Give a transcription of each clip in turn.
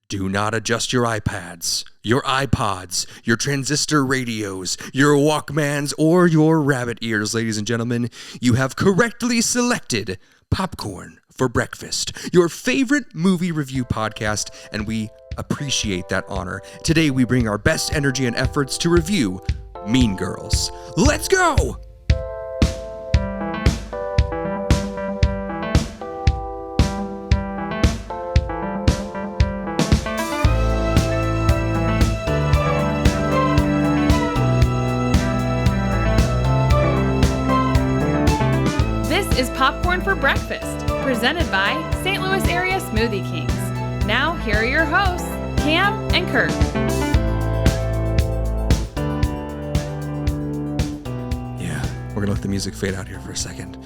Do not adjust your iPads, your iPods, your transistor radios, your Walkmans, or your rabbit ears, ladies and gentlemen. You have correctly selected Popcorn for Breakfast, your favorite movie review podcast, and we appreciate that honor. Today we bring our best energy and efforts to review Mean Girls. Let's go! Is Popcorn for Breakfast, presented by St. Louis Area Smoothie Kings. Now, here are your hosts, Cam and Kirk. Yeah, we're going to let the music fade out here for a second.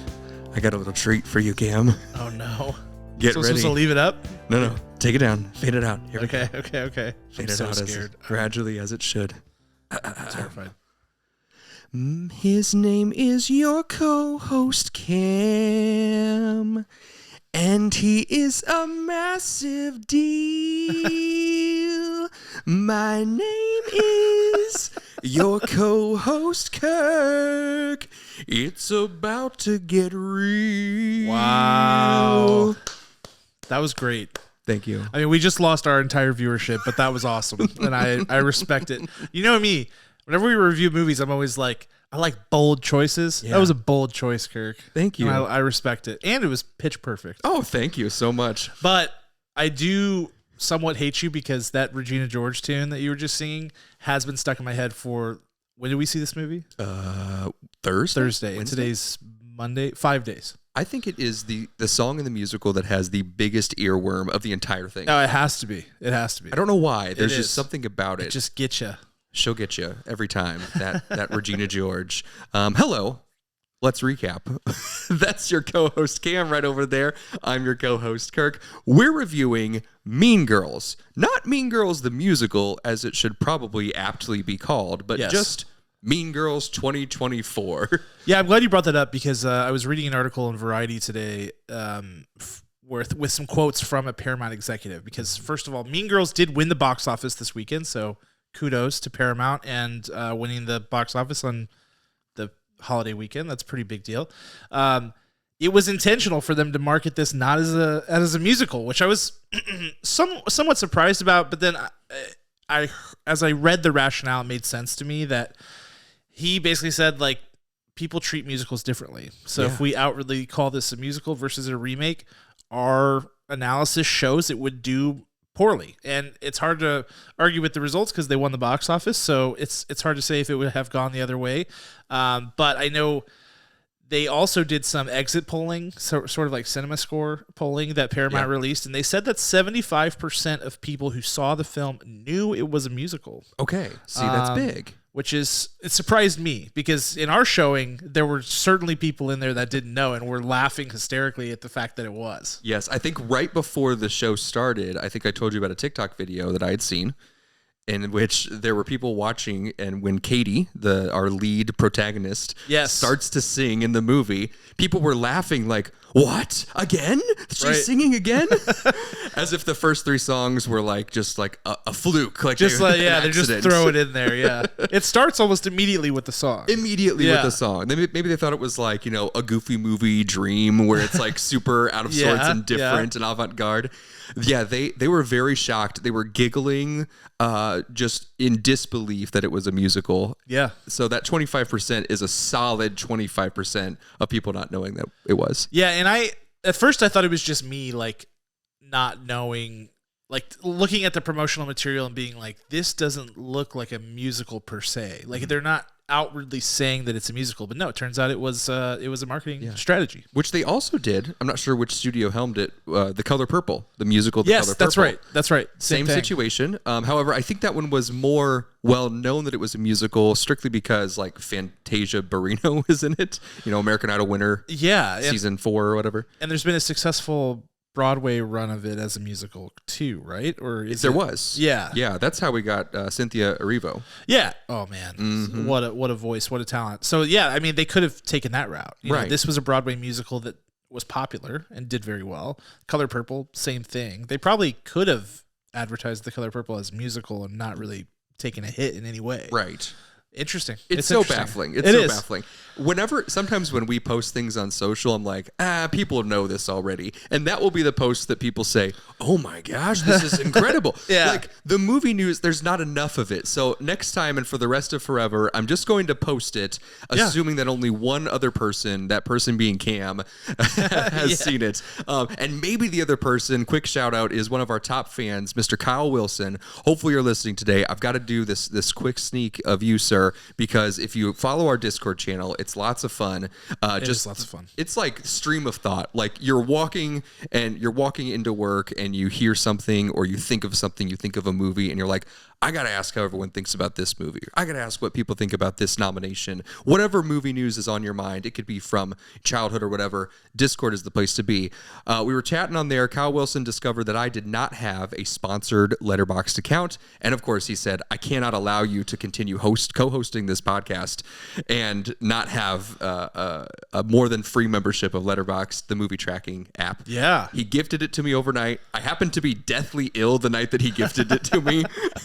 I got a little treat for you, Cam. Oh, no. Get ready. Supposed to leave it up? No. Take it down. Fade it out. Here we go. Okay. Fade it out scared. Gradually as it should. I'm terrified. His name is your co-host, Cam, and he is a massive deal. My name is your co-host, Kirk. It's about to get real. Wow. That was great. Thank you. I mean, we just lost our entire viewership, but that was awesome, and I respect it. You know me. Whenever we review movies, I'm always like, I like bold choices. Yeah. That was a bold choice, Kirk. Thank you. And I respect it. And it was pitch perfect. Oh, thank you so much. But I do somewhat hate you because that Regina George tune that you were just singing has been stuck in my head for, when did we see this movie? Thursday. And today's Monday. 5 days. I think it is the song in the musical that has the biggest earworm of the entire thing. No, it has to be. I don't know why. There's just something about it. It just gets you. She'll get you every time, that Regina George. Hello. Let's recap. That's your co-host, Cam, right over there. I'm your co-host, Kirk. We're reviewing Mean Girls. Not Mean Girls the musical, as it should probably aptly be called, but just Mean Girls 2024. Yeah, I'm glad you brought that up because I was reading an article in Variety today with some quotes from a Paramount executive. Because, first of all, Mean Girls did win the box office this weekend, so kudos to Paramount and winning the box office on the holiday weekend. That's a pretty big deal. It was intentional for them to market this not as a musical, which I was somewhat surprised about. But then as I read the rationale, it made sense to me that he basically said, like, people treat musicals differently. So if we outwardly call this a musical versus a remake, our analysis shows it would do poorly, and it's hard to argue with the results because they won the box office, so it's hard to say if it would have gone the other way. But I know they also did some exit polling, sort of like Cinema Score polling that Paramount released, and they said that 75% of people who saw the film knew it was a musical. Okay, see, that's big. It surprised me because in our showing, there were certainly people in there that didn't know and were laughing hysterically at the fact that it was. Yes, I think right before the show started, I think I told you about a TikTok video that I had seen in which there were people watching, and when Katie, our lead protagonist, starts to sing in the movie, people were laughing like, what? Again? She's singing again? As if the first three songs were just like a fluke. Like just like, they just throw it in there, yeah. It starts almost immediately with the song. With the song. Maybe they thought it was like, a goofy movie dream where it's like super out of sorts and different and avant-garde. Yeah, they were very shocked. They were giggling just in disbelief that it was a musical. Yeah. So that 25% is a solid 25% of people not knowing that it was. Yeah, and at first I thought it was just me, like, not knowing, like, looking at the promotional material and being like, this doesn't look like a musical per se. Like, they're not outwardly saying that it's a musical, but no, it turns out it was a marketing strategy, which they also did. I'm not sure which studio helmed it. The Color Purple, the musical. Color Purple. That's right. Same situation. However, I think that one was more well known that it was a musical strictly because like Fantasia Barrino is in it. American Idol winner. Yeah, season 4 or whatever. And there's been a successful Broadway run of it as a musical too, right? Or there was. Yeah. That's how we got Cynthia Erivo. Yeah. Oh man, what a voice, what a talent. So yeah, I mean, they could have taken that route. This was a Broadway musical that was popular and did very well. Color Purple, same thing. They probably could have advertised The Color Purple as musical and not really taking a hit in any way. Right. Interesting. It's so interesting. baffling. It's so baffling. Sometimes when we post things on social, I'm like, people know this already. And that will be the post that people say, oh my gosh, this is incredible. Yeah. Like the movie news, there's not enough of it. So next time and for the rest of forever, I'm just going to post it, assuming that only one other person, that person being Cam, has seen it. And maybe the other person, quick shout out, is one of our top fans, Mr. Kyle Wilson. Hopefully you're listening today. I've got to do this quick sneak of you, sir, because if you follow our Discord channel, it's lots of fun. Just lots of fun. It's like stream of thought. Like you're walking into work and you hear something or you think of something, you think of a movie and you're like, I got to ask how everyone thinks about this movie. I got to ask what people think about this nomination. Whatever movie news is on your mind, it could be from childhood or whatever, Discord is the place to be. We were chatting on there. Kyle Wilson discovered that I did not have a sponsored Letterboxd account. And of course, he said, I cannot allow you to continue co-hosting this podcast and not have a more than free membership of Letterboxd, the movie tracking app. Yeah. He gifted it to me overnight. I happened to be deathly ill the night that he gifted it to me.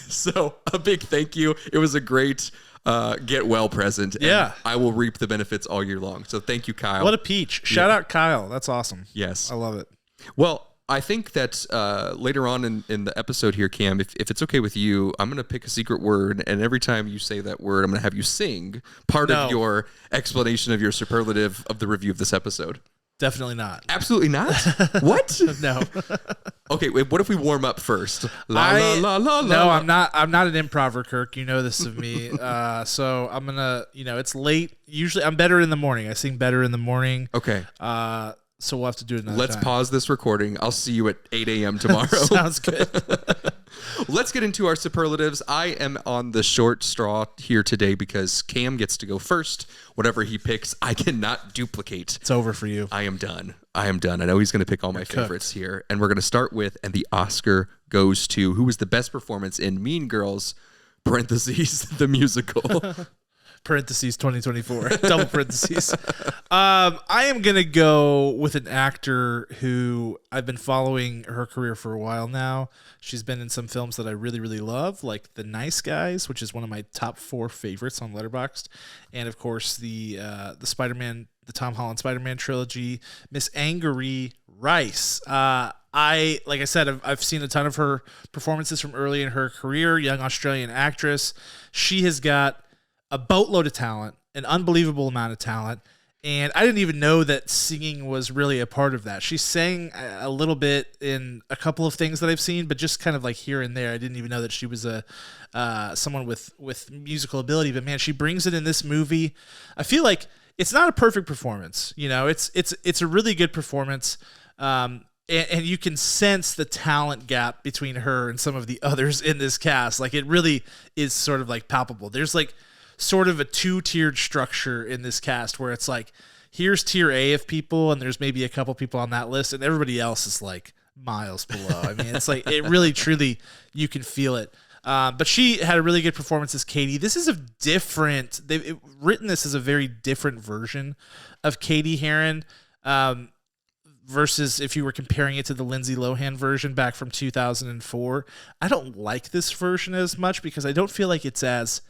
So a big thank you. It was a great get well present. Yeah. I will reap the benefits all year long. So thank you, Kyle. What a peach. Shout out Kyle. That's awesome. Yes. I love it. Well, I think that later on in the episode here, Cam, if it's okay with you, I'm going to pick a secret word. And every time you say that word, I'm going to have you sing part of your explanation of your superlative of the review of this episode. Definitely not. Absolutely not? What? No. Okay, wait, what if we warm up first? No, I'm not an improver, Kirk. You know this of me. So I'm gonna, it's late. Usually I'm better in the morning. I sing better in the morning. Okay. So we'll have to do it another Let's time. pause this recording. I'll see you at 8 a.m. tomorrow. Sounds good. Let's get into our superlatives. I am on the short straw here today because Cam gets to go first. Whatever he picks, I cannot duplicate. It's over for you. I am done. I know he's going to pick all my favorites here. And we're going to start with, and the Oscar goes to, who was the best performance in Mean Girls, parentheses, the musical. Parentheses 2024. Double parentheses. I am going to go with an actor who I've been following her career for a while now. She's been in some films that I really, really love, like The Nice Guys, which is one of my top 4 favorites on Letterboxd. And of course, the Spider-Man, the Tom Holland Spider-Man trilogy, Miss Angourie Rice. Like I said, I've seen a ton of her performances from early in her career, young Australian actress. She has got a boatload of talent, an unbelievable amount of talent, and I didn't even know that singing was really a part of that. She sang a little bit in a couple of things that I've seen, but just kind of like here and there. I didn't even know that she was someone with musical ability, but man, she brings it in this movie. I feel like it's not a perfect performance. It's a really good performance. And you can sense the talent gap between her and some of the others in this cast. Like, it really is sort of like palpable. There's like sort of a 2-tiered structure in this cast where it's like, here's tier A of people, and there's maybe a couple people on that list, and everybody else is like miles below. I mean, it's like, it really, truly, you can feel it. But she had a really good performance as Katie. This is they've written this as a very different version of Katie Heron, versus if you were comparing it to the Lindsay Lohan version back from 2004. I don't like this version as much because I don't feel like it's as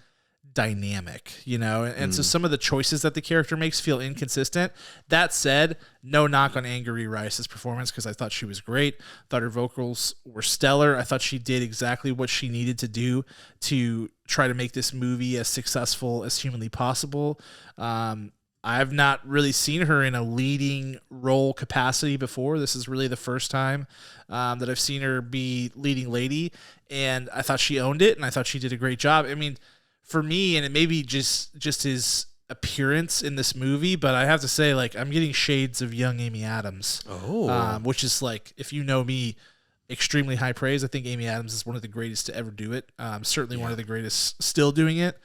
dynamic, and so some of the choices that the character makes feel inconsistent. That said, no knock on Angourie Rice's performance, because I thought she was great. Thought her vocals were stellar. I thought she did exactly what she needed to do to try to make this movie as successful as humanly possible. I've not really seen her in a leading role capacity before. This is really the first time that I've seen her be leading lady, and I thought she owned it, and I thought she did a great job. I mean, for me, and it may be just his appearance in this movie, but I have to say, like, I'm getting shades of young Amy Adams. Which is, like, if you know me, extremely high praise. I think Amy Adams is one of the greatest to ever do it. Certainly one of the greatest still doing it.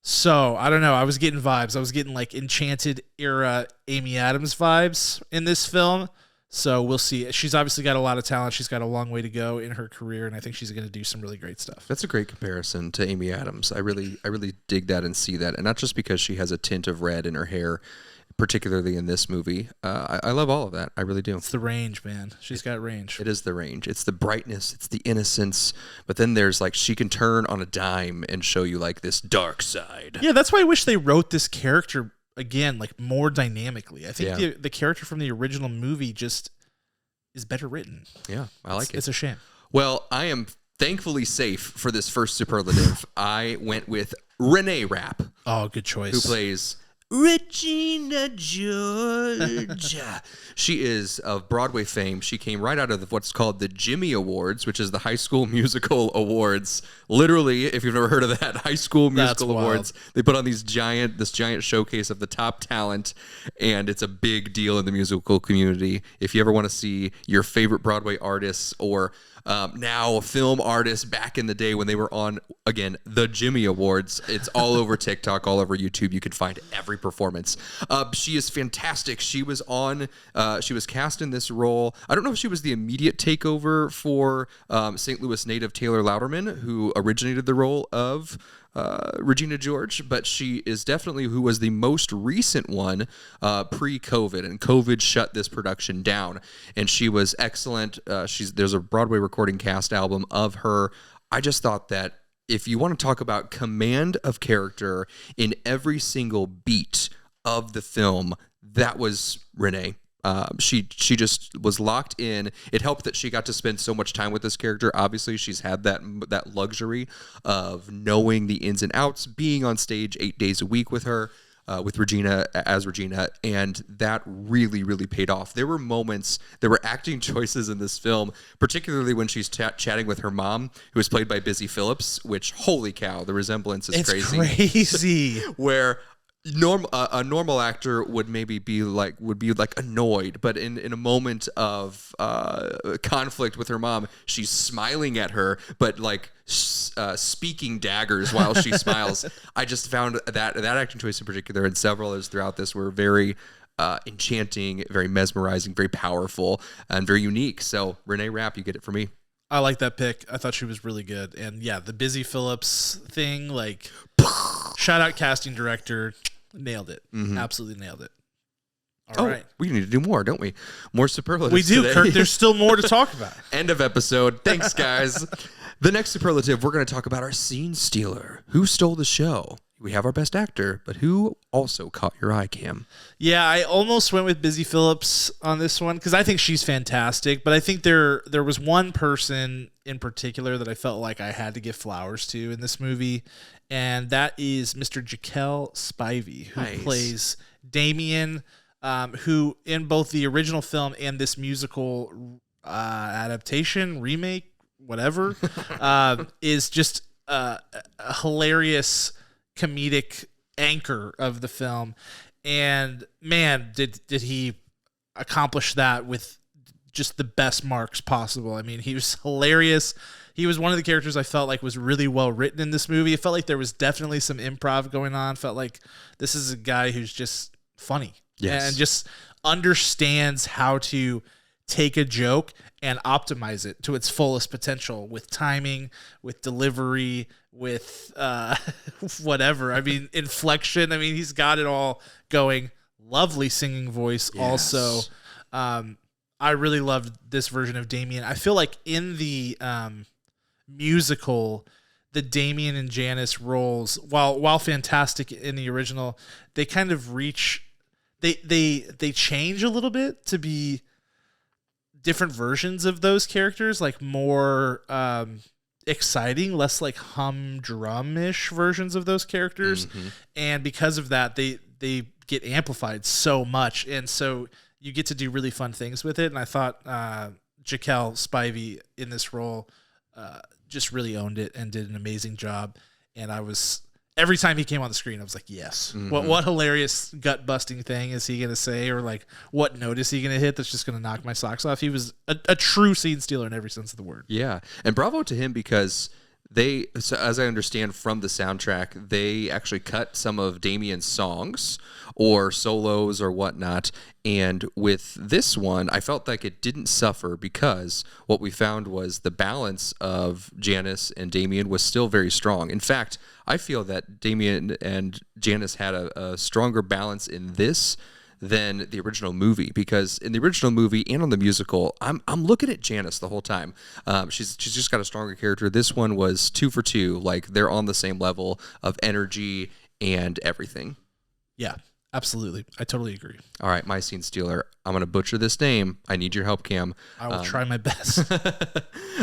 So I don't know. I was getting vibes. I was getting like Enchanted era Amy Adams vibes in this film. So we'll see. She's obviously got a lot of talent. She's got a long way to go in her career, and I think she's going to do some really great stuff. That's a great comparison to Amy Adams. I really dig that and see that, and not just because she has a tint of red in her hair, particularly in this movie. I love all of that. I really do. It's the range, man. She's got range. It is the range. It's the brightness. It's the innocence. But then there's like she can turn on a dime and show you like this dark side. Yeah, that's why I wish they wrote this character again, like more dynamically. I think the character from the original movie just is better written. Yeah, I like it. It's a shame. Well, I am thankfully safe for this first superlative. I went with Renee Rapp, Oh, good choice. who plays Regina Georgia. She is of Broadway fame. She came right out of what's called the Jimmy Awards, which is the High School Musical Awards. Literally, if you've never heard of that, High School Musical Awards. They put on this giant showcase of the top talent, and it's a big deal in the musical community. If you ever want to see your favorite Broadway artists or now film artists back in the day when they were on, again, the Jimmy Awards. It's all over TikTok, all over YouTube. You can find every performance. She is fantastic. She was cast in this role. I don't know if she was the immediate takeover for St. Louis native Taylor Louderman, who originated the role of Regina George, but she is definitely who was the most recent one pre-COVID, and COVID shut this production down, and she was excellent. There's a Broadway recording cast album of her. I just thought that if you want to talk about command of character in every single beat of the film, that was Renee. She just was locked in. It helped that she got to spend so much time with this character. Obviously, she's had that luxury of knowing the ins and outs, being on stage 8 days a week with her, with Regina, and that really, really paid off. There were acting choices in this film, particularly when she's chatting with her mom, who is played by Busy Phillips, which, holy cow, the resemblance is crazy. It's crazy. Where a normal actor would maybe be annoyed, but in a moment of conflict with her mom, she's smiling at her, but like speaking daggers while she smiles. I just found that acting choice in particular, and several others throughout this, were very enchanting, very mesmerizing, very powerful, and very unique. So Renee Rapp, you get it for me. I like that pick. I thought she was really good. And yeah, the Busy Phillips thing, like, shout out casting director, nailed it. Mm-hmm. Absolutely nailed it. All right. We need to do more, don't we? More superlatives. We do, today. Kurt. There's still more to talk about. End of episode. Thanks, guys. The next superlative, we're going to talk about our scene stealer. Who stole the show? We have our best actor, but who also caught your eye, Cam? Yeah, I almost went with Busy Phillips on this one because I think she's fantastic. But I think there was one person in particular that I felt like I had to give flowers to in this movie, and that is Mr. Jaquel Spivey, who plays Damien, who in both the original film and this musical adaptation, remake, whatever, is just a hilarious comedic anchor of the film. And man, did he accomplish that with just the best marks possible. I mean, he was hilarious. He was one of the characters I felt like was really well written in this movie. It felt like there was definitely some improv going on. Felt like this is a guy who's just funny. Yes. And just understands how to take a joke and optimize it to its fullest potential with timing, with delivery, with whatever. I mean, inflection. I mean, he's got it all going. Lovely singing voice. Yes. Also. I really loved this version of Damien. I feel like in the musical, the Damien and Janice roles, while fantastic in the original, they kind of reach, they change a little bit to be different versions of those characters, like more exciting, less like humdrum-ish versions of those characters. Mm-hmm. And because of that, they get amplified so much. And so you get to do really fun things with it. And I thought Jaquel Spivey in this role just really owned it and did an amazing job. And I was, every time he came on the screen, I was like, yes. Mm-hmm. What hilarious gut-busting thing is he going to say? Or like, what note is he going to hit that's just going to knock my socks off? He was a true scene stealer in every sense of the word. Yeah. And bravo to him, because so as I understand from the soundtrack, they actually cut some of Damien's songs or solos or whatnot. And with this one, I felt like it didn't suffer, because what we found was the balance of Janice and Damien was still very strong. In fact, I feel that Damien and Janice had a stronger balance in this than the original movie, because in the original movie and on the musical, I'm looking at Janice the whole time. She's just got a stronger character. This one was 2 for 2. Like, they're on the same level of energy and everything. Yeah, absolutely. I totally agree. All right, my scene stealer. I'm going to butcher this name. I need your help, Cam. I will try my best.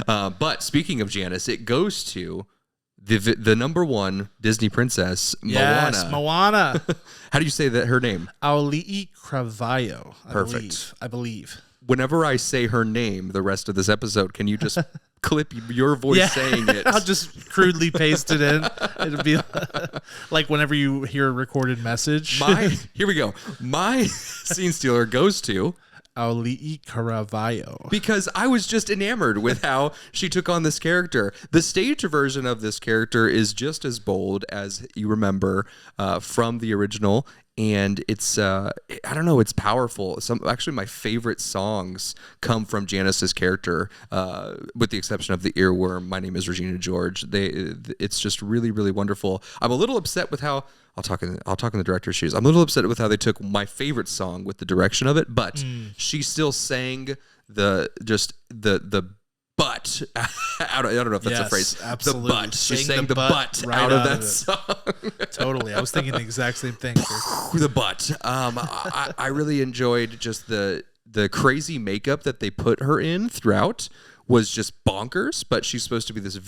But speaking of Janice, it goes to the number one Disney princess, Yes, Moana. How do you say that her name? Auli'i Cravalho. Perfect. I believe. Whenever I say her name the rest of this episode, can you just clip your voice saying it? I'll just crudely paste it in. It'll be like whenever you hear a recorded message. Here we go. My scene stealer goes to Auli'i Cravalho. Because I was just enamored with how she took on this character. The stage version of this character is just as bold as you remember from the original. And it's, I don't know, it's powerful. Actually, my favorite songs come from Janice's character, with the exception of the earworm, My Name is Regina George. It's just really, really wonderful. I'm a little upset with how, I'll talk in the director's shoes. I'm a little upset with how they took my favorite song with the direction of it, but she still sang the butt out of, I don't know if that's a phrase. Absolutely. The butt. She sang the butt right out of that song. Totally. I was thinking the exact same thing. The butt. I really enjoyed just the crazy makeup that they put her in throughout was just bonkers, but she's supposed to be this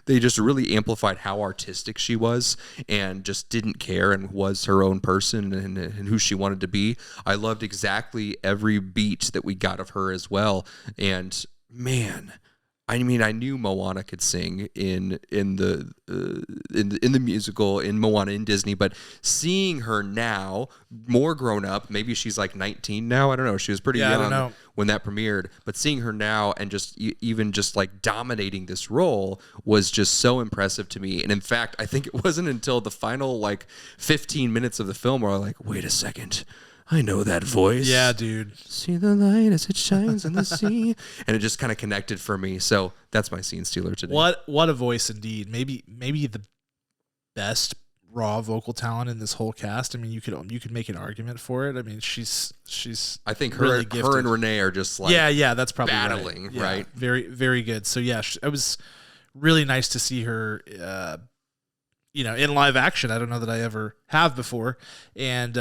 they just really amplified how artistic she was and just didn't care and was her own person and who she wanted to be. I loved exactly every beat that we got of her as well. And man, I mean, I knew Moana could sing in the musical, in Moana in Disney, but seeing her now, more grown up, maybe she's like 19 now. I don't know. She was pretty young when that premiered, but seeing her now and just even just like dominating this role was just so impressive to me. And in fact, I think it wasn't until the final like 15 minutes of the film where I was like, wait a second. I know that voice. Yeah, dude. See the light as it shines on the sea. And it just kind of connected for me. So that's my scene stealer today. What a voice indeed. Maybe the best raw vocal talent in this whole cast. I mean, you could make an argument for it. I mean, she's I think really her and Renee are just like yeah, that's probably battling, right? Very, very good. So yeah, it was really nice to see her in live action. I don't know that I ever have before. And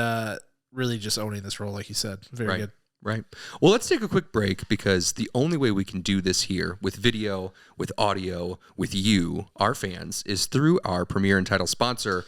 really just owning this role, like you said. Very good. Right. Well, let's take a quick break because the only way we can do this here with video, with audio, with you, our fans, is through our premier and title sponsor,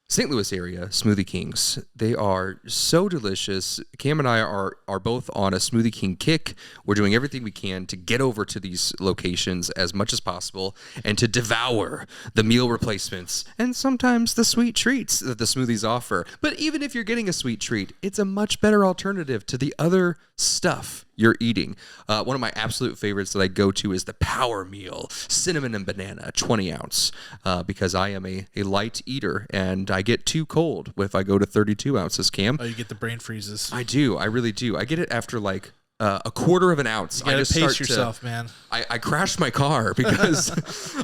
St. Louis area Smoothie Kings. They are so delicious. Cam and I are both on a Smoothie King kick. We're doing everything we can to get over to these locations as much as possible and to devour the meal replacements and sometimes the sweet treats that the smoothies offer. But even if you're getting a sweet treat, it's a much better alternative to the other stuff you're eating. One of my absolute favorites that I go to is the Power Meal, cinnamon and banana, 20 ounce, because I am a light eater and I get too cold if I go to 32 ounces, Cam. Oh, you get the brain freezes. I do. I really do. I get it after like a quarter of an ounce. You gotta pace yourself, man. I crashed my car because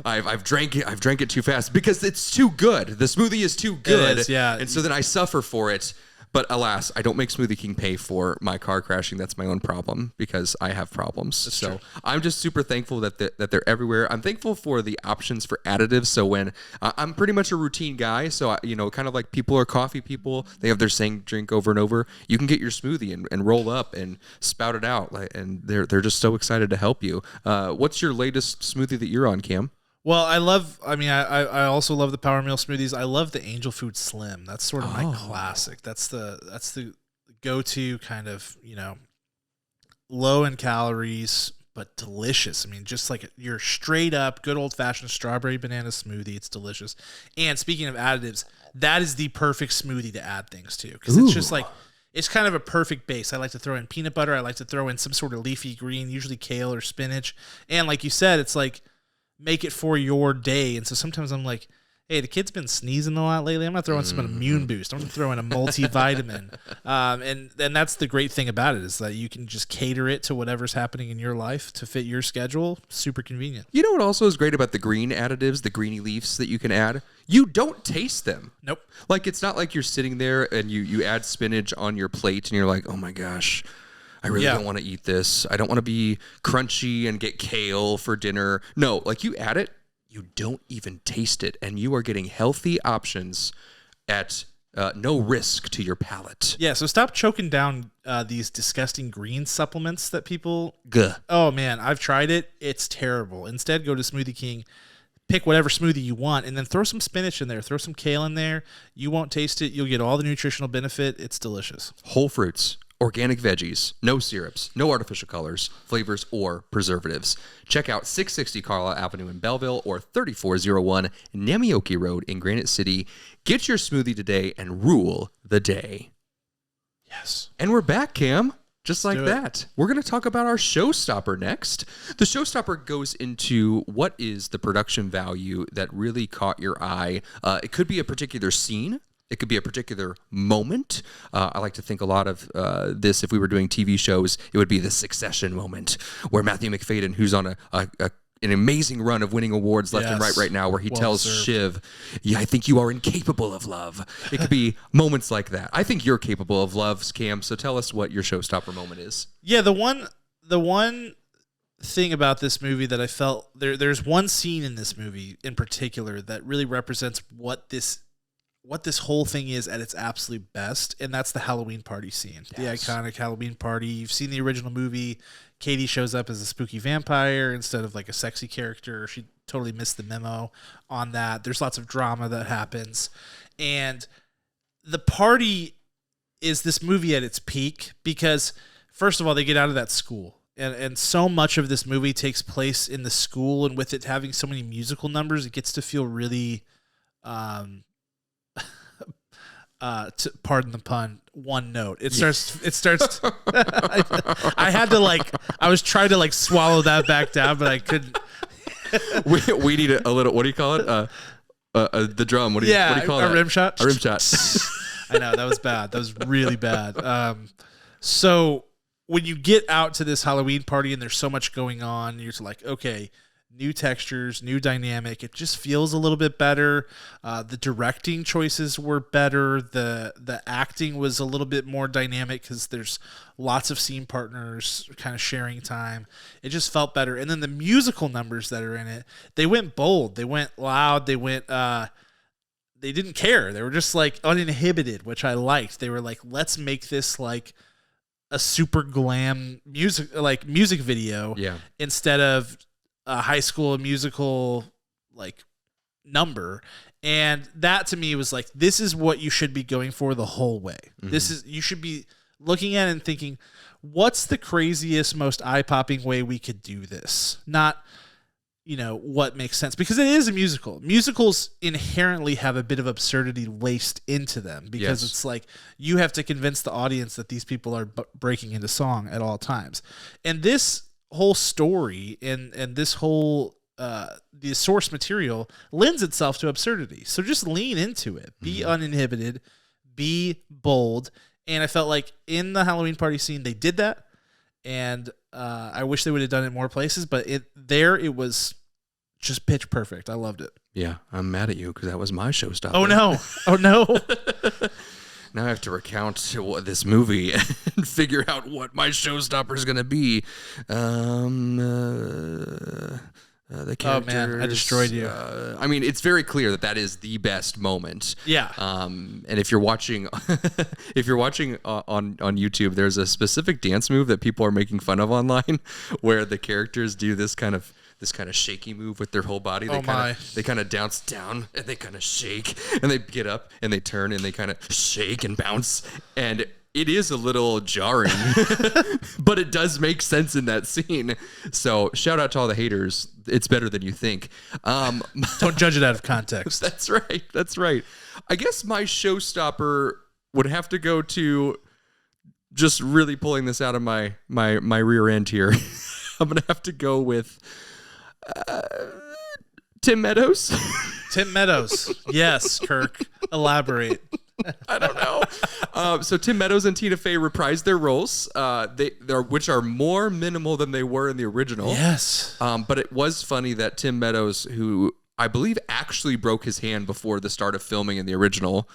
I've drank it too fast because it's too good. The smoothie is too good. It is, yeah. And so then I suffer for it. But alas, I don't make Smoothie King pay for my car crashing. That's my own problem because I have problems. That's so true. I'm just super thankful that they're everywhere. I'm thankful for the options for additives. So when I'm pretty much a routine guy, so kind of like people are coffee people, they have their same drink over and over. You can get your smoothie and roll up and spout it out, and they're just so excited to help you. What's your latest smoothie that you're on, Cam? Well, I also love the Power Meal smoothies. I love the Angel Food Slim. That's sort of my classic. That's the go-to kind of, low in calories, but delicious. I mean, just like your straight up good old-fashioned strawberry banana smoothie. It's delicious. And speaking of additives, that is the perfect smoothie to add things to because it's just like, it's kind of a perfect base. I like to throw in peanut butter. I like to throw in some sort of leafy green, usually kale or spinach. And like you said, it's like, make it for your day. And so sometimes I'm like, hey, the kid's been sneezing a lot lately. I'm going to throw in some immune boost. I'm going to throw in a multivitamin. And that's the great thing about it is that you can just cater it to whatever's happening in your life to fit your schedule. Super convenient. You know what also is great about the green additives, the greeny leaves that you can add? You don't taste them. Nope. Like, it's not like you're sitting there and you add spinach on your plate and you're like, oh my gosh, I really don't want to eat this. I don't want to be crunchy and get kale for dinner. No, like you add it, you don't even taste it, and you are getting healthy options at no risk to your palate. Yeah, so stop choking down these disgusting green supplements that people... Gah. Oh, man, I've tried it. It's terrible. Instead, go to Smoothie King, pick whatever smoothie you want, and then throw some spinach in there. Throw some kale in there. You won't taste it. You'll get all the nutritional benefit. It's delicious. Whole fruits. Organic veggies, no syrups, no artificial colors, flavors, or preservatives. Check out 660 Carlisle Avenue in Belleville or 3401 Namioki Road in Granite City. Get your smoothie today and rule the day. Yes. And we're back, Cam. Just like that. We're going to talk about our showstopper next. The showstopper goes into what is the production value that really caught your eye. It could be a particular scene. It could be a particular moment. I like to think a lot of this, if we were doing TV shows, it would be the Succession moment where Matthew McFadden, who's on an amazing run of winning awards left and right now, where he tells Shiv, I think you are incapable of love. It could be moments like that. I think you're capable of love, Cam, so tell us what your showstopper moment is. Yeah, the one thing about this movie that I felt, there's one scene in this movie in particular that really represents what this whole thing is at its absolute best, and that's the Halloween party scene. Yes. The iconic Halloween party. You've seen the original movie. Katie shows up as a spooky vampire instead of like a sexy character. She totally missed the memo on that. There's lots of drama that happens. And the party is this movie at its peak because, first of all, they get out of that school. And so much of this movie takes place in the school, and with it having so many musical numbers, it gets to feel really... pardon the pun, one note. It starts I was trying to swallow that back down, but I couldn't. we need a little, what do you call it? The drum. What do you call it? A rim shot. A rim shot. I know, that was bad. That was really bad. So when you get out to this Halloween party and there's so much going on, you're just like, okay, new textures, new dynamic. It just feels a little bit better. The directing choices were better. The acting was a little bit more dynamic because there's lots of scene partners kind of sharing time. It just felt better. And then the musical numbers that are in it, they went bold. They went loud. They went... they didn't care. They were just uninhibited, which I liked. They were like, let's make this like a super glam music video instead of a High School Musical number. And that to me was like, this is what you should be going for the whole way. Mm-hmm. You should be looking at it and thinking, what's the craziest, most eye-popping way we could do this? Not, what makes sense, because it is a musical. Musicals inherently have a bit of absurdity laced into them because it's like you have to convince the audience that these people are breaking into song at all times. And this whole story and this whole the source material lends itself to absurdity. So just lean into it. Be uninhibited. Be bold. And I felt like in the Halloween party scene they did that. And I wish they would have done it more places, but it was just pitch perfect. I loved it. Yeah, I'm mad at you because that was my showstopper. Oh no! Oh no! Now I have to recount this movie and figure out what my showstopper is going to be. The characters. Oh man, I destroyed you. I mean, it's very clear that is the best moment. Yeah. And if you're watching, on YouTube, there's a specific dance move that people are making fun of online, where the characters do this kind of shaky move with their whole body. They kind of bounce down and they kind of shake and they get up and they turn and they kind of shake and bounce, and it is a little jarring, but it does make sense in that scene. So shout out to all the haters. It's better than you think. Don't judge it out of context. That's right. I guess my showstopper would have to go to, just really pulling this out of my rear end here. I'm going to have to go with Tim Meadows. Tim Meadows. Yes, Kirk. Elaborate. I don't know. So Tim Meadows and Tina Fey reprised their roles, which are more minimal than they were in the original. Yes. But it was funny that Tim Meadows, who I believe actually broke his hand before the start of filming in the original.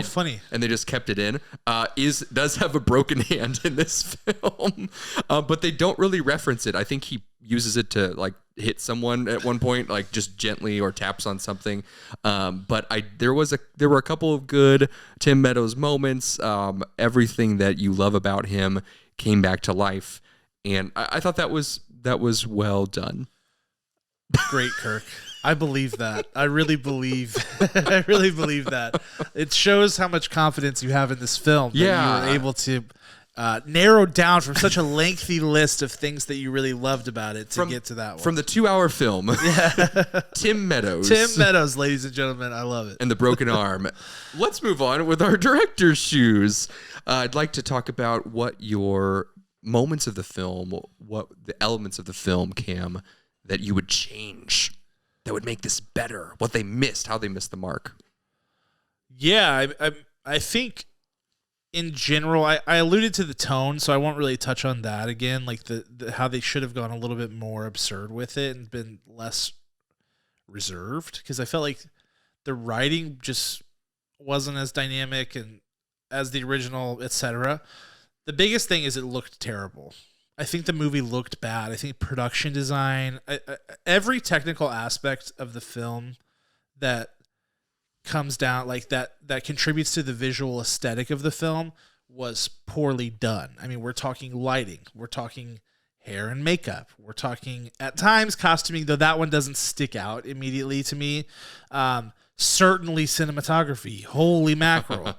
Funny. And they just kept it in. Does have a broken hand in this film, but they don't really reference it. I think he uses it to like hit someone at one point, like just gently, or taps on something. But there were a couple of good Tim Meadows moments. Everything that you love about him came back to life, and I thought that was well done. Great, Kirk. I believe that. I really believe that. It shows how much confidence you have in this film. That Yeah. you were able to narrow down from such a lengthy list of things that you really loved about it to get to that one. From the 2-hour film. Tim Meadows. Tim Meadows, ladies and gentlemen. I love it. And the broken arm. Let's move on with our director's shoes. I'd like to talk about what your moments of the film, what the elements of the film, Cam, that you would change, that would make this better, what they missed, how they missed the mark. Yeah, I think in general, I alluded to the tone, so I won't really touch on that again, like the how they should have gone a little bit more absurd with it and been less reserved, because I felt like the writing just wasn't as dynamic and as the original, etc. The biggest thing is it looked terrible. I think the movie looked bad. I think production design, every technical aspect of the film that comes down, like that contributes to the visual aesthetic of the film, was poorly done. I mean, we're talking lighting, we're talking hair and makeup, we're talking at times costuming, though that one doesn't stick out immediately to me. Certainly cinematography, holy mackerel.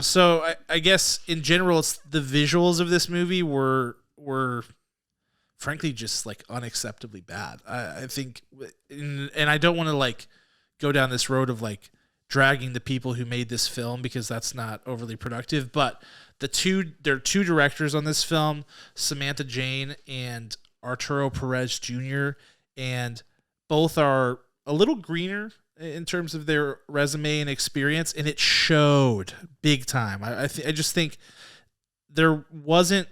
So I guess in general, it's the visuals of this movie were frankly just like unacceptably bad. I think, and I don't want to like go down this road of like dragging the people who made this film, because that's not overly productive, but there are two directors on this film, Samantha Jane and Arturo Perez Jr., and both are a little greener in terms of their resume and experience, and it showed big time. I just think there wasn't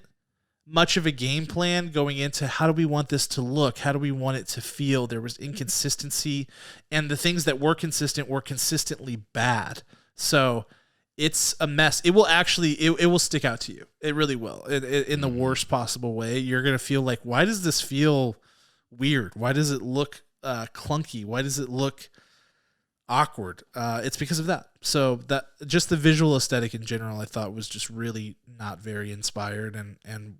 much of a game plan going into how do we want this to look, how do we want it to feel. There was inconsistency, and the things that were consistent were consistently bad. So it's a mess. It will actually, it will stick out to you. It really will, in the worst possible way. You're going to feel like, why does this feel weird? Why does it look clunky? Why does it look awkward? It's because of that. So that just the visual aesthetic in general, I thought was just really not very inspired and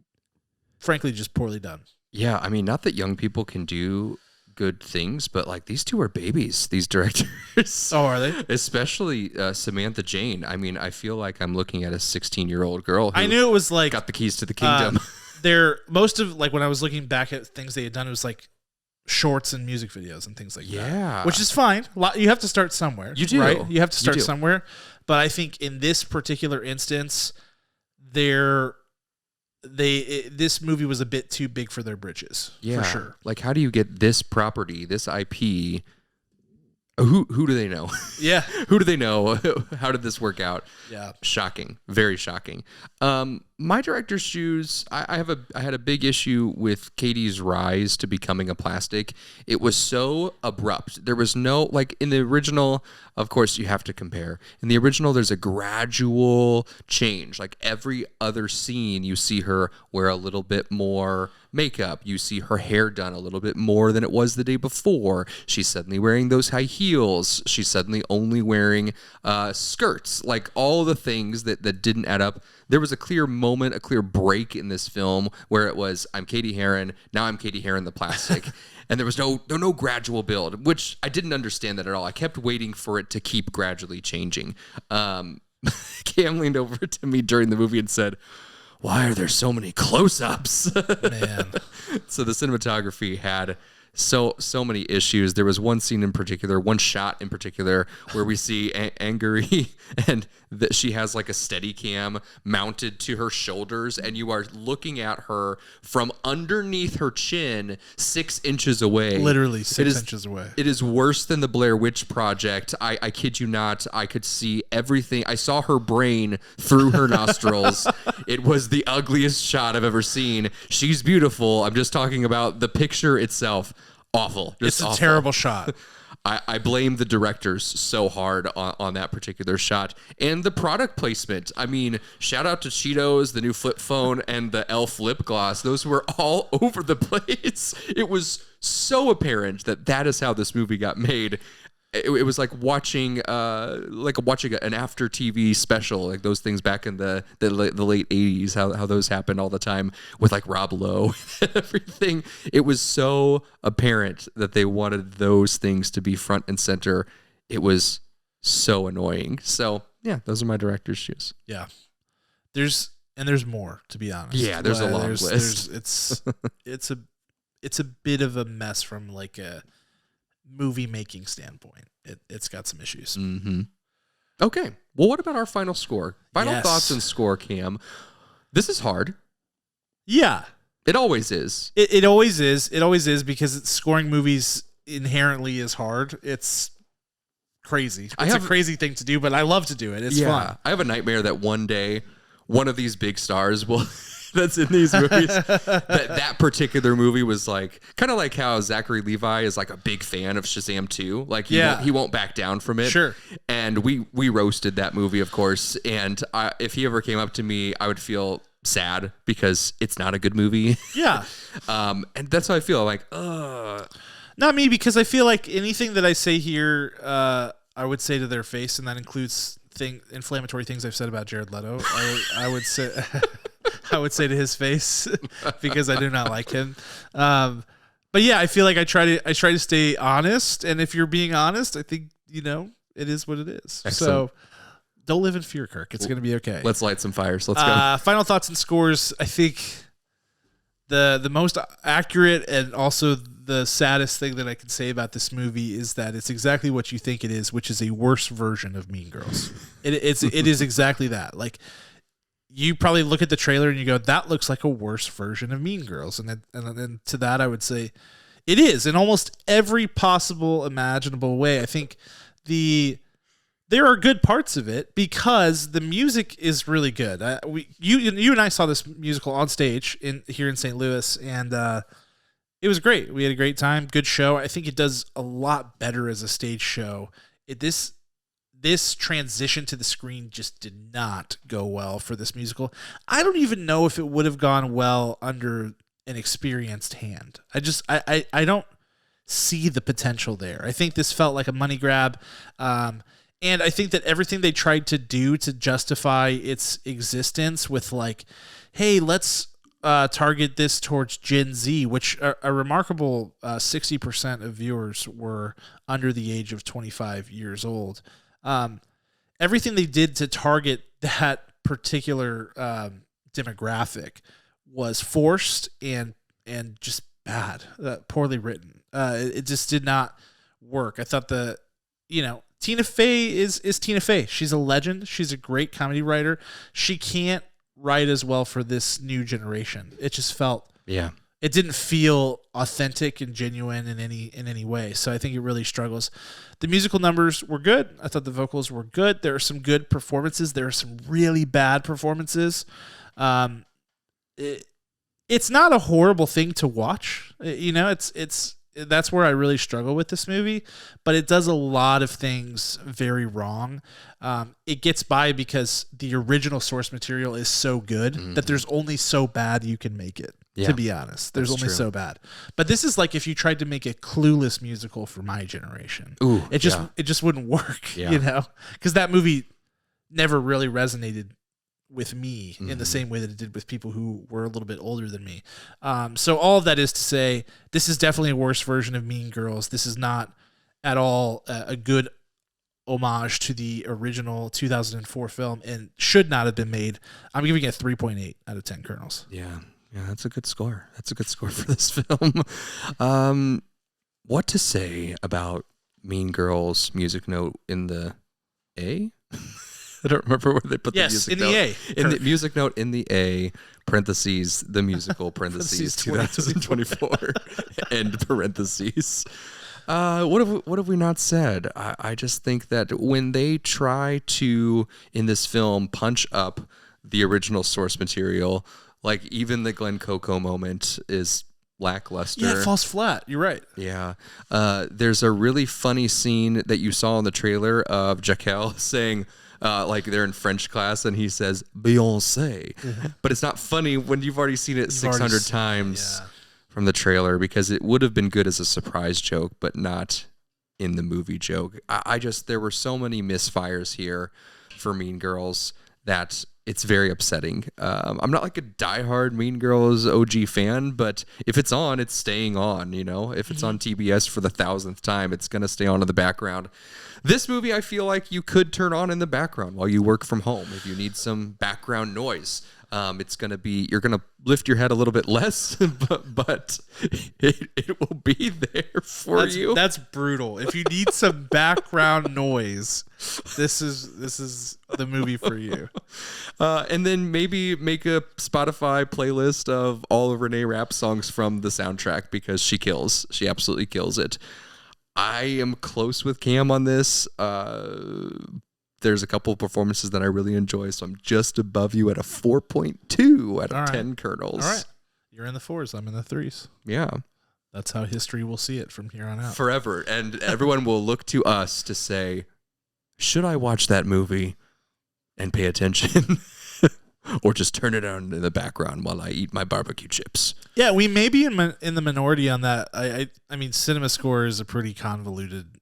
frankly just poorly done. Yeah, I mean, not that young people can do good things, but like these two are babies, these directors. Oh, are they? Especially Samantha Jane. I mean, I feel like I'm looking at a 16-year-old girl who I knew it was like got the keys to the kingdom. Most of, like, when I was looking back at things they had done, it was like shorts and music videos and things like that. Which is fine. You have to start somewhere. You do. Right? You have to start somewhere. But I think in this particular instance, this movie was a bit too big for their britches. Yeah. For sure. Like, how do you get this property, this IP? Who do they know? Yeah. Who do they know? How did this work out? Yeah. Shocking. Very shocking. My director's shoes, I had a big issue with Katie's rise to becoming a plastic. It was so abrupt. There was no, like in the original, of course you have to compare. In the original, there's a gradual change. Like every other scene, you see her wear a little bit more makeup. You see her hair done a little bit more than it was the day before. She's suddenly wearing those high heels. She's suddenly only wearing skirts. Like all the things that didn't add up. There was a clear moment, a clear break in this film where it was, I'm Katie Heron, now I'm Katie Heron the plastic. And there was no gradual build, which I didn't understand that at all. I kept waiting for it to keep gradually changing. Cam leaned over to me during the movie and said, "Why are there so many close-ups?" Man. So the cinematography had so many issues. There was one scene in particular, one shot in particular, where we see Angry and that she has like a steady cam mounted to her shoulders, and you are looking at her from underneath her chin 6 inches away. Literally 6 inches away. It is worse than the Blair Witch Project. I kid you not. I could see everything. I saw her brain through her nostrils. It was the ugliest shot I've ever seen. She's beautiful. I'm just talking about the picture itself. Awful. It's a awful. terrible shot. I blame the directors so hard on that particular shot. And the product placement. I mean, shout out to Cheetos, the new flip phone, and the Elf lip gloss. Those were all over the place. It was so apparent that is how this movie got made. It was like watching an after TV special, like those things back in the late 80s, how those happened all the time with like Rob Lowe and everything. It was so apparent that they wanted those things to be front and center. It was so annoying. So yeah, those are my director's shoes. Yeah. There's more, to be honest. Yeah, there's a long list. It's a bit of a mess from like a movie making standpoint. It's got some issues. Mm-hmm. Okay. Well, what about our final score? Final thoughts and score, Cam. This is hard. Yeah. It always is. It always is. It always is because scoring movies inherently is hard. It's crazy. It's a crazy thing to do, but I love to do it. It's fun. I have a nightmare that one day one of these big stars will that's in these movies that particular movie was like kind of like how Zachary Levi is like a big fan of Shazam 2. Like he won't back down from it. Sure. And we roasted that movie, of course. And if he ever came up to me, I would feel sad because it's not a good movie. Yeah. And that's how I feel. Like, not me, because I feel like anything that I say here, I would say to their face, and that includes inflammatory things I've said about Jared Leto. I would say I would say to his face because I do not like him. But yeah, I feel like I try to stay honest, and if you're being honest, I think it is what it is. Excellent. So don't live in fear, Kirk. It's going to be okay. Let's light some fires. Let's go. Final thoughts and scores. I think the most accurate and also the saddest thing that I can say about this movie is that it's exactly what you think it is, which is a worse version of Mean Girls. It is exactly that. Like, you probably look at the trailer and you go, that looks like a worse version of Mean Girls. And then to that, I would say it is in almost every possible imaginable way. I think there are good parts of it because the music is really good. You and I saw this musical on stage here in St. Louis, and it was great. We had a great time. Good show. I think it does a lot better as a stage show. This transition to the screen just did not go well for this musical. I don't even know if it would have gone well under an experienced hand. I don't see the potential there. I think this felt like a money grab. And I think that everything they tried to do to justify its existence with like, hey, let's target this towards Gen Z, which a remarkable 60% of viewers were under the age of 25 years old. Everything they did to target that particular demographic was forced and just bad, poorly written. It just did not work. I thought Tina Fey is Tina Fey. She's a legend. She's a great comedy writer. She can't write as well for this new generation. It just felt it didn't feel authentic and genuine in any way. So I think it really struggles. The musical numbers were good. I thought the vocals were good. There are some good performances. There are some really bad performances. It's not a horrible thing to watch. That's where I really struggle with this movie, but it does a lot of things very wrong. It gets by because the original source material is so good that there's only so bad you can make it, to be honest. There's only so bad. But this is like if you tried to make a Clueless musical for my generation. It just wouldn't work, because that movie never really resonated with me in the same way that it did with people who were a little bit older than me. So all of that is to say, this is definitely a worse version of Mean Girls. This is not at all a good homage to the original 2004 film and should not have been made. I'm giving it 3.8 out of 10 kernels. Yeah, that's a good score. That's a good score for this film. what to say about Mean Girls music note in the A? I don't remember where they put the music in note. the A. In the music note in the A, parentheses, the musical, parentheses, 2024, end parentheses. What have we not said? I just think that when they try to, in this film, punch up the original source material, like even the Glen Coco moment is lackluster. Yeah, it falls flat. You're right. Yeah. There's a really funny scene that you saw in the trailer of Jaquel saying, like they're in French class and he says Beyonce, but it's not funny when you've already seen it 600 times from the trailer, because it would have been good as a surprise joke, but not in the movie joke. I just, there were so many misfires here for Mean Girls that it's very upsetting. I'm not like a diehard Mean Girls OG fan, but if it's on, it's staying on, you know? If it's on TBS for the 1,000th time, it's going to stay on in the background. This movie, I feel like you could turn on in the background while you work from home. If you need some background noise, it's going to be, you're going to lift your head a little bit less, but it will be there for you. That's brutal. If you need some background noise, this is the movie for you. And then maybe make a Spotify playlist of all of Renee Rapp's songs from the soundtrack, because she kills. She absolutely kills it. I am close with Cam on this. There's a couple of performances that I really enjoy, so I'm just above you at a 4.2 out of 10 kernels. All right. You're in the 4s. I'm in the 3s. Yeah. That's how history will see it from here on out. Forever. And everyone will look to us to say, should I watch that movie and pay attention? Or just turn it on in the background while I eat my barbecue chips? Yeah, we may be in the minority on that. I mean, Cinema Score is a pretty convoluted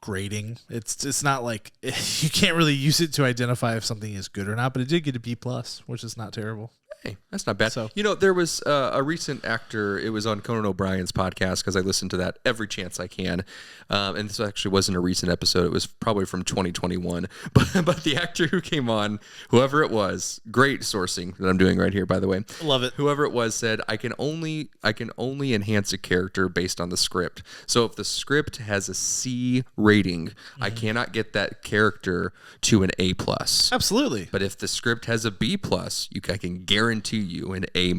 grading. It's not like you can't really use it to identify if something is good or not, but it did get a B+, which is not terrible. Hey, that's not bad. So, you know, there was a recent actor. It was on Conan O'Brien's podcast, because I listen to that every chance I can. And this actually wasn't a recent episode. It was probably from 2021. But the actor who came on, whoever it was, great sourcing that I'm doing right here, by the way. Love it. Whoever it was said, I can only enhance a character based on the script. So if the script has a C rating, I cannot get that character to an A+. Absolutely. But if the script has a B+, I can guarantee you an A-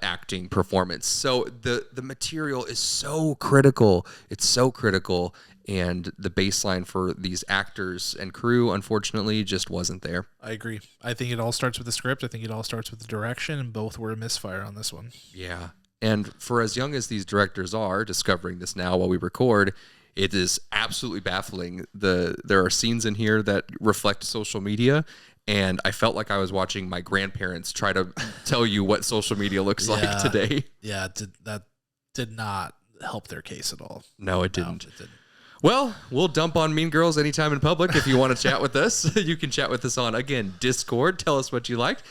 acting performance. So the material is so critical. It's so critical, and the baseline for these actors and crew, unfortunately, just wasn't there. I agree. I think it all starts with the script. I think it all starts with the direction, and both were a misfire on this one. Yeah. And for as young as these directors are, discovering this now while we record, it is absolutely baffling. There are scenes in here that reflect social media, and I felt like I was watching my grandparents try to tell you what social media looks like today. Yeah, that did not help their case at all. No, it didn't. Well, we'll dump on Mean Girls anytime in public. If you want to chat with us, you can chat with us on, again, Discord. Tell us what you liked.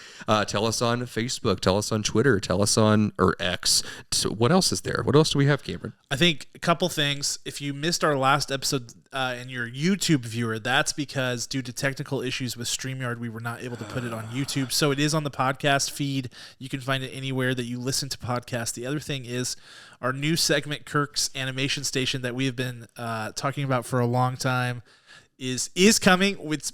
Tell us on Facebook. Tell us on Twitter. Tell us on, or X. What else is there? What else do we have, Cameron? I think a couple things. If you missed our last episode and you're a YouTube viewer, that's because due to technical issues with StreamYard, we were not able to put it on YouTube. So it is on the podcast feed. You can find it anywhere that you listen to podcasts. The other thing is our new segment, Kirk's Animation Station, that we have been talking about for a long time, is coming. It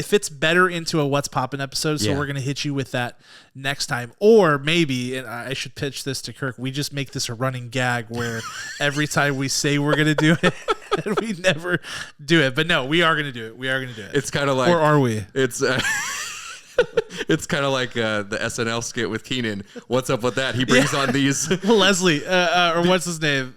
fits better into a What's Poppin' episode, so we're gonna hit you with that next time. Or maybe, and I should pitch this to Kirk, we just make this a running gag where every time we say we're gonna do it, and we never do it. But no, we are gonna do it. We are gonna do it. It's kind of like, or are we? It's it's kind of like the SNL skit with Keenan. What's up with that? He brings on these Leslie, or what's his name?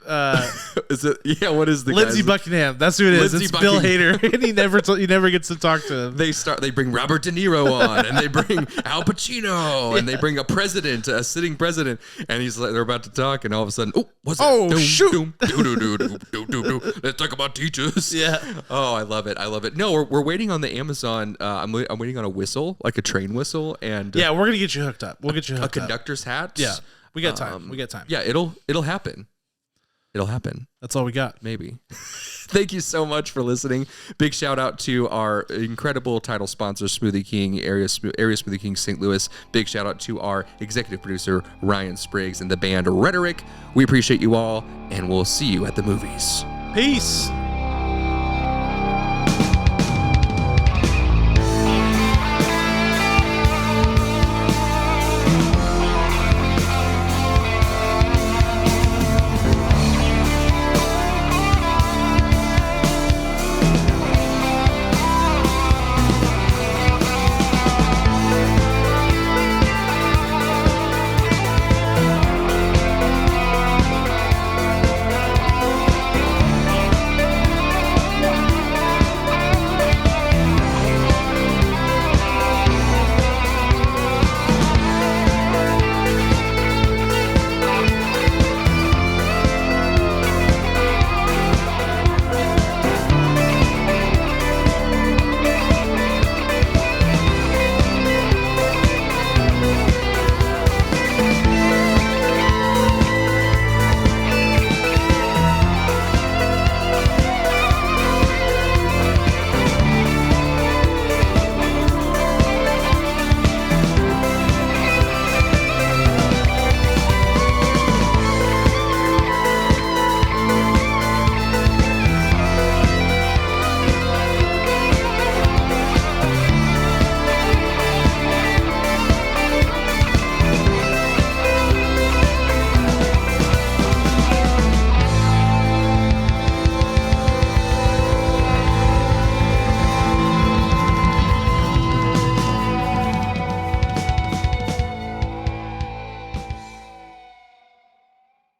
Is it? Yeah, what is the Lindsey guy's? Buckingham? That's who it is. Lindsey It's Bill Buckingham. Hader, and he never gets to talk to him. They bring Robert De Niro on, and they bring Al Pacino, and they bring a sitting president, and he's like, they're about to talk, and all of a sudden, what's that? Oh, shoot. Let's talk about teachers. Yeah. Oh, I love it. I love it. No, we're waiting on the Amazon. I'm waiting on a whistle, like a train whistle, and Yeah, we're gonna get you hooked up. We'll get you a hooked up. conductor's hat. Yeah, we got time. We got time. Yeah, it'll happen. It'll happen. That's all we got. Maybe. Thank you so much for listening. Big shout out to our incredible title sponsor, Smoothie King, Area Smoothie King St. Louis. Big shout out to our executive producer, Ryan Spriggs, and the band Rhetoric. We appreciate you all, and we'll see you at the movies. Peace.